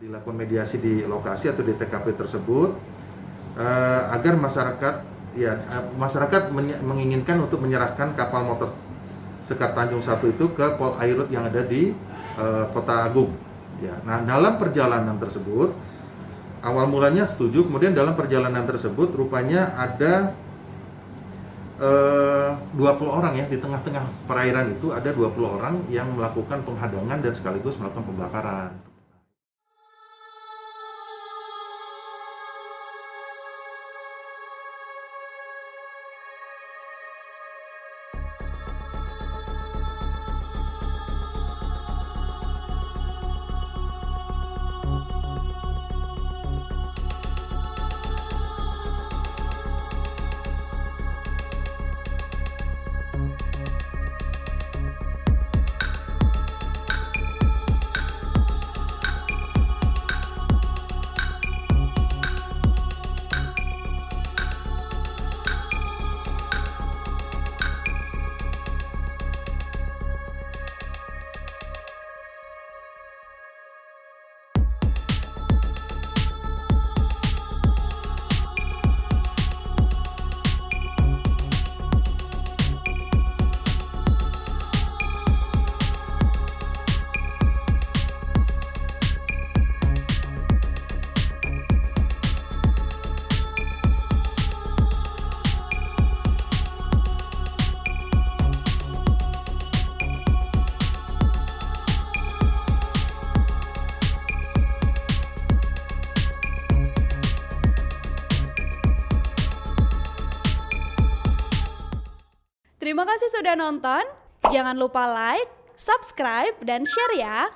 Dilakukan mediasi di lokasi atau di TKP tersebut agar masyarakat menginginkan untuk menyerahkan kapal motor Sekar Tanjung 1 itu ke Pol Airut yang ada di Kota Agung. Ya, nah dalam perjalanan tersebut awal mulanya setuju, kemudian dalam perjalanan tersebut rupanya ada 20 orang ya, di tengah-tengah perairan itu ada 20 orang yang melakukan penghadangan dan sekaligus melakukan pembakaran. Terima kasih sudah nonton. Jangan lupa like, subscribe, dan share ya.